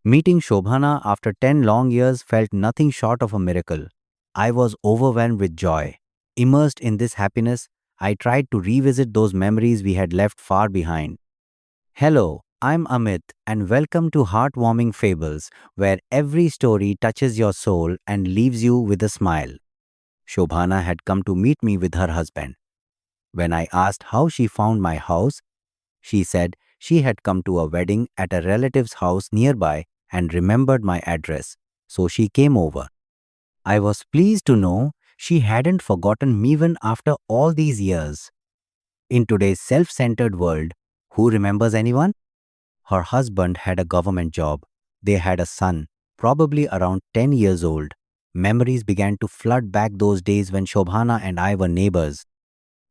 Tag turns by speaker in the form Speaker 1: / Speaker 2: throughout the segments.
Speaker 1: Meeting Shobhana after 10 long years felt nothing short of a miracle. I was overwhelmed with joy. Immersed in this happiness, I tried to revisit those memories we had left far behind. Hello, I'm Amit, and welcome to Heartwarming Fables, where every story touches your soul and leaves you with a smile. Shobhana had come to meet me with her husband. When I asked how she found my house, she said she had come to a wedding at a relative's house nearby and remembered my address, so she came over. I was pleased to know she hadn't forgotten me even after all these years. In today's self centered world, who remembers anyone? Her husband had a government job. They had a son, probably around 10 years old. Memories began to flood back those days when Shobhana and I were neighbors.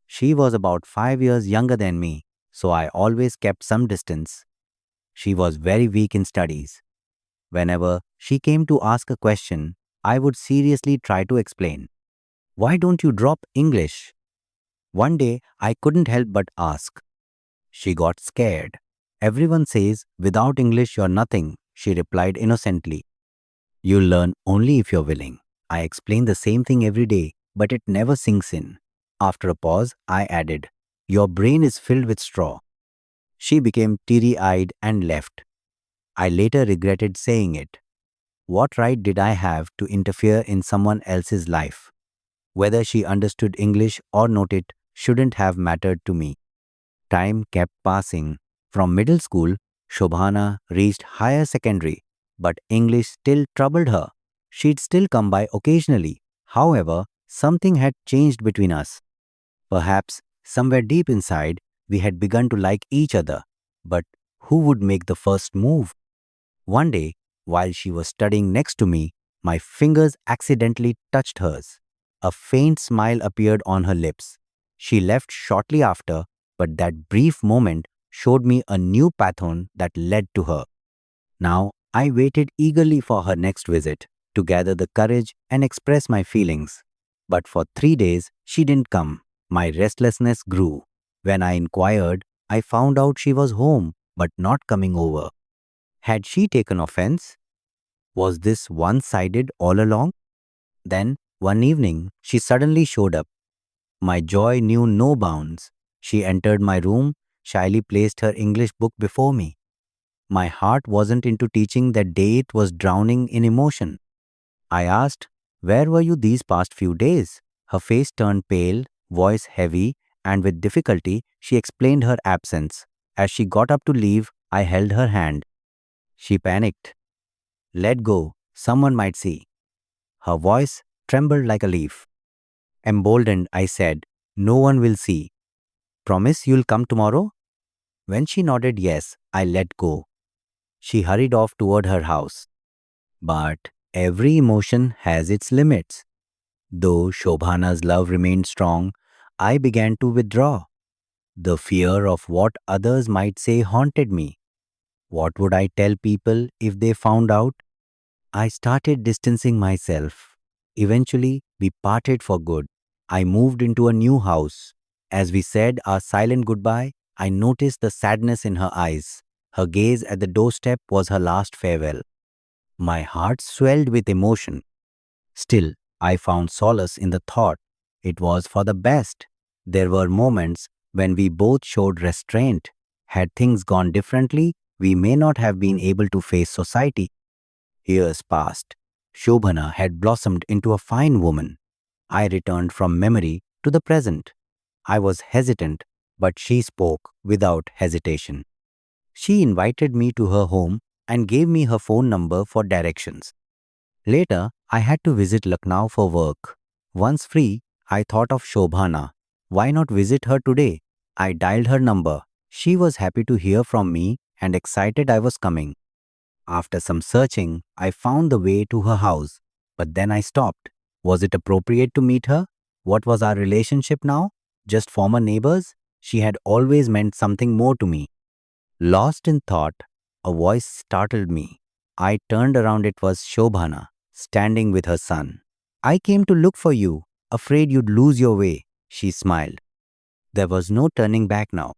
Speaker 1: She was about 5 years younger than me, so I always kept some distance. She was very weak in studies. Whenever she came to ask a question, I would seriously try to explain. Why don't you drop English? One day, I couldn't help but ask. She got scared. Everyone says, without English, you're nothing, she replied innocently. You'll learn only if you're willing. I explain the same thing every day, but it never sinks in. After a pause, I added, your brain is filled with straw. She became teary eyed and left. I later regretted saying it. What right did I have to interfere in someone else's life? Whether she understood English or not, it shouldn't have mattered to me. Time kept passing. From middle school, Shobhana reached higher secondary, but English still troubled her. She'd still come by occasionally. However, something had changed between us. Perhaps somewhere deep inside, we had begun to like each other. But who would make the first move? One day, while she was studying next to me, my fingers accidentally touched hers. A faint smile appeared on her lips. She left shortly after, but that brief moment showed me a new pattern that led to her. Now, I waited eagerly for her next visit to gather the courage and express my feelings. But for 3 days, she didn't come. My restlessness grew. When I inquired, I found out she was home, but not coming over. Had she taken offense? Was this one sided all along? Then, one evening, she suddenly showed up. My joy knew no bounds. She entered my room, shyly placed her English book before me. My heart wasn't into teaching that day, it was drowning in emotion. I asked, where were you these past few days? Her face turned pale, voice heavy, and with difficulty, she explained her absence. As she got up to leave, I held her hand. She panicked. Let go, someone might see. Her voice trembled like a leaf. Emboldened, I said, no one will see. Promise you'll come tomorrow? When she nodded yes, I let go. She hurried off toward her house. But every emotion has its limits. Though Shobhana's love remained strong, I began to withdraw. The fear of what others might say haunted me. What would I tell people if they found out? I started distancing myself. Eventually, we parted for good. I moved into a new house. As we said our silent goodbye, I noticed the sadness in her eyes. Her gaze at the doorstep was her last farewell. My heart swelled with emotion. Still, I found solace in the thought it was for the best. There were moments when we both showed restraint. Had things gone differently, we may not have been able to face society. Years passed. Shobhana had blossomed into a fine woman. I returned from memory to the present. I was hesitant, but she spoke without hesitation. She invited me to her home and gave me her phone number for directions. Later, I had to visit Lucknow for work. Once free, I thought of Shobhana. Why not visit her today? I dialed her number. She was happy to hear from me and excited I was coming. After some searching, I found the way to her house. But then I stopped. Was it appropriate to meet her? What was our relationship now? Just former neighbors? She had always meant something more to me. Lost in thought, a voice startled me. I turned around. It was Shobhana, standing with her son. I came to look for you, afraid you'd lose your way, she smiled. There was no turning back now.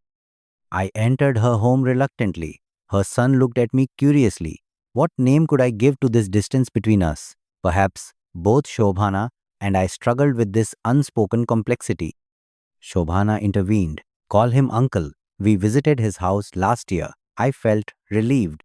Speaker 1: I entered her home reluctantly. Her son looked at me curiously. What name could I give to this distance between us? Perhaps both Shobhana and I struggled with this unspoken complexity. Shobhana intervened. Call him uncle. We visited his house last year. I felt relieved.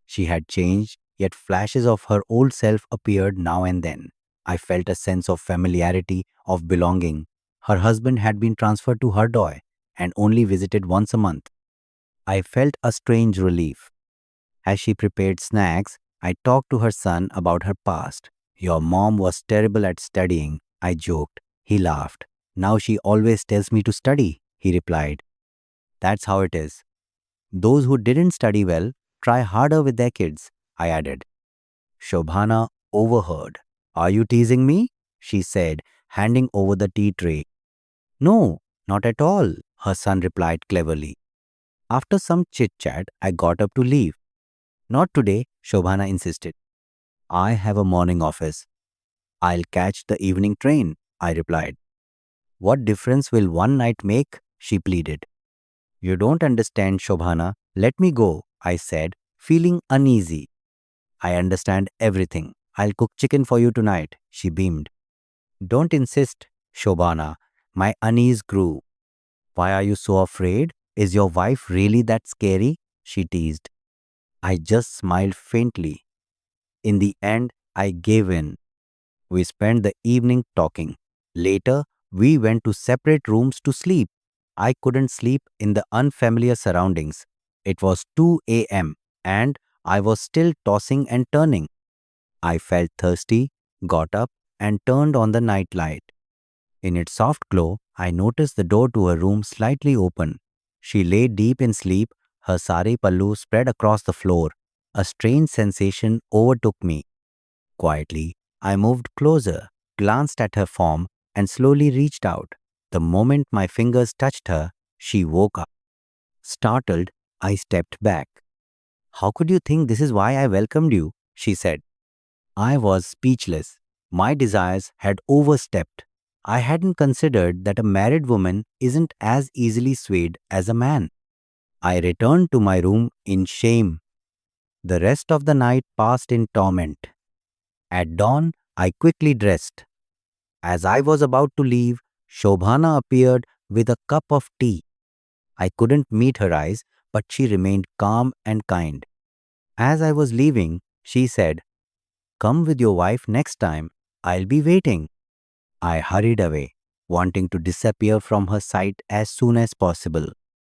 Speaker 1: She had changed, yet flashes of her old self appeared now and then. I felt a sense of familiarity, of belonging. Her husband had been transferred to Hardoy and only visited once a month. I felt a strange relief. As she prepared snacks, I talked to her son about her past. Your mom was terrible at studying, I joked. He laughed. Now she always tells me to study, he replied. That's how it is. Those who didn't study well try harder with their kids, I added. Shobhana overheard. Are you teasing me? She said, handing over the tea tray. No, not at all, her son replied cleverly. After some chit chat, I got up to leave. Not today, Shobhana insisted. I have a morning office. I'll catch the evening train, I replied. What difference will one night make? She pleaded. You don't understand, Shobhana. Let me go, I said, feeling uneasy. I understand everything. I'll cook chicken for you tonight, she beamed. Don't insist, Shobhana. My unease grew. Why are you so afraid? Is your wife really that scary? She teased. I just smiled faintly. In the end, I gave in. We spent the evening talking. Later, we went to separate rooms to sleep. I couldn't sleep in the unfamiliar surroundings. It was 2 a.m. and I was still tossing and turning. I felt thirsty, got up, and turned on the night light. In its soft glow, I noticed the door to her room slightly open. She lay deep in sleep, her sari pallu spread across the floor. A strange sensation overtook me. Quietly, I moved closer, glanced at her form, and slowly reached out. The moment my fingers touched her, she woke up. Startled, I stepped back. How could you think this is why I welcomed you? She said. I was speechless. My desires had overstepped. I hadn't considered that a married woman isn't as easily swayed as a man. I returned to my room in shame. The rest of the night passed in torment. At dawn, I quickly dressed. As I was about to leave, Shobhana appeared with a cup of tea. I couldn't meet her eyes, but she remained calm and kind. As I was leaving, she said, Come with your wife next time. I'll be waiting. I hurried away, wanting to disappear from her sight as soon as possible.